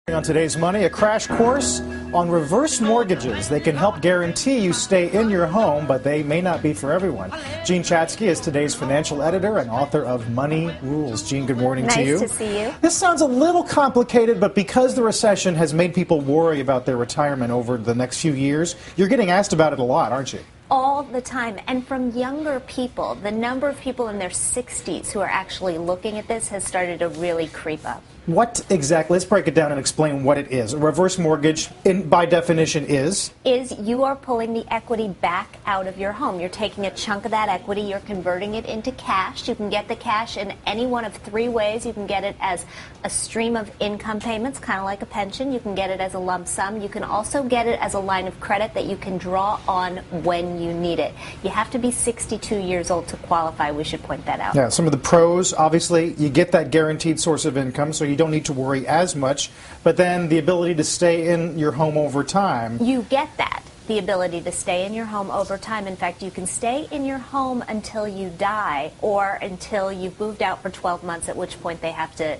On today's Money, a crash course on reverse mortgages. They can help guarantee you stay in your home, but they may not be for everyone. Jean Chatzky is today's financial editor and author of Money Rules. Jean, good morning to you. Nice to see you. This sounds a little complicated, but because the recession has made people worry about their retirement over the next few years, you're getting asked about it a lot, aren't you? All the time. And from younger people, the number of people in their 60s who are actually looking at this has started to really creep up. What exactly? Let's break it down and explain what it is. A reverse mortgage, by definition, is you are pulling the equity back out of your home. You're taking a chunk of that equity, you're converting it into cash. You can get the cash in any one of three ways. You can get it as a stream of income payments, kind of like a pension. You can get it as a lump sum. You can also get it as a line of credit that you can draw on when you need it. You have to be 62 years old to qualify. We should point that out. Yeah, some of the pros, obviously, you get that guaranteed source of income, so you don't need to worry as much, but then the ability to stay in your home over time. You get that, the ability to stay in your home over time. In fact, you can stay in your home until you die or until you've moved out for 12 months, at which point they have to,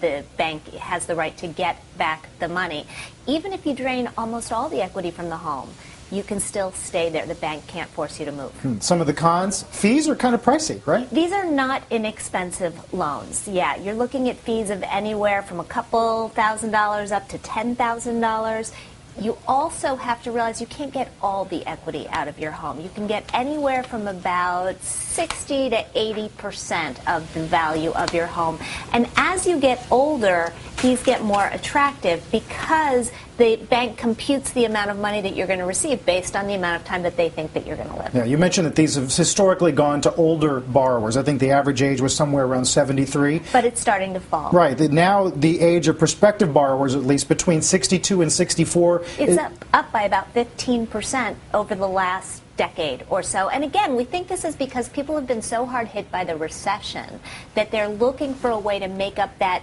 the bank has the right to get back the money. Even if you drain almost all the equity from the home, you can still stay there. The bank can't force you to move. Some of the cons, fees are kind of pricey, right? These are not inexpensive loans. Yeah, you're looking at fees of anywhere from a couple $1,000s up to $10,000. You also have to realize you can't get all the equity out of your home. You can get anywhere from about 60 to 80% of the value of your home. And as you get older, these get more attractive because the bank computes the amount of money that you're going to receive based on the amount of time that they think that you're going to live. Yeah, you mentioned that these have historically gone to older borrowers. I think the average age was somewhere around 73. But it's starting to fall. Right. Now the age of prospective borrowers, at least between 62 and 64. It's up by about 15% over the last decade or so. And again, we think this is because people have been so hard hit by the recession that they're looking for a way to make up that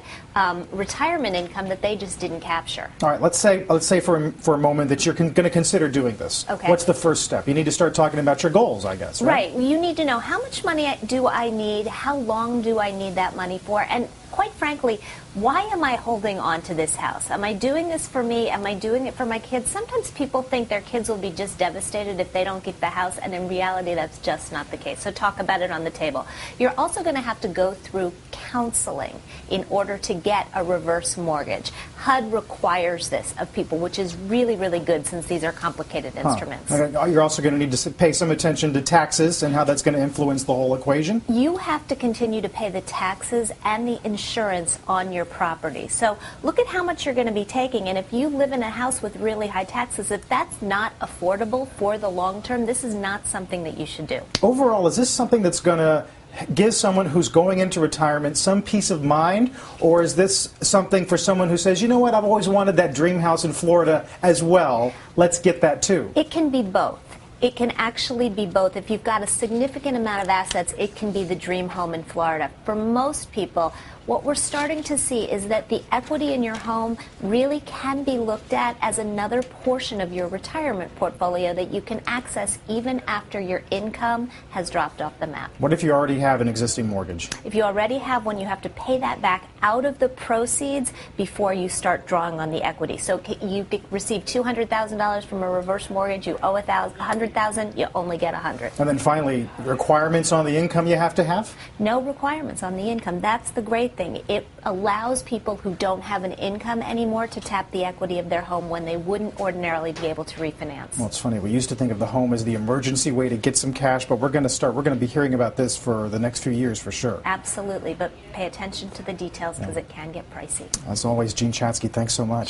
retirement income that they just didn't capture. All right, let's say for a moment that you're going to consider doing this. Okay. What's the first step? You need to start talking about your goals, I guess, right? Right. You need to know how much money do I need, how long do I need that money for, and quite frankly, why am I holding on to this house? Am I doing this for me? Am I doing it for my kids? Sometimes people think their kids will be just devastated if they don't get the house, and in reality, that's just not the case. So talk about it on the table. You're also going to have to go through counseling in order to get a reverse mortgage. HUD requires this of people, which is really, really good since these are complicated instruments. You're also going to need to pay some attention to taxes and how that's going to influence the whole equation. You have to continue to pay the taxes and the insurance on your property. So look at how much you're going to be taking, and if you live in a house with really high taxes, if that's not affordable for the long term, this is not something that you should do. Overall, is this something that's going to give someone who's going into retirement some peace of mind, or is this something for someone who says, you know what, I've always wanted that dream house in Florida as well, let's get that too? It can be both. It can actually be both. If you've got a significant amount of assets, it can be the dream home in Florida. For most people, what we're starting to see is that the equity in your home really can be looked at as another portion of your retirement portfolio that you can access even after your income has dropped off the map. What if you already have an existing mortgage? If you already have one, you have to pay that back out of the proceeds before you start drawing on the equity. So you receive $200,000 from a reverse mortgage, you owe $100,000, you only get $100,000. And then finally, requirements on the income you have to have? No requirements on the income. That's the great thing. It allows people who don't have an income anymore to tap the equity of their home when they wouldn't ordinarily be able to refinance. Well, it's funny. We used to think of the home as the emergency way to get some cash, but we're going to be hearing about this for the next few years for sure. Absolutely, but pay attention to the details because it can get pricey. As always, Jean Chatzky, thanks so much.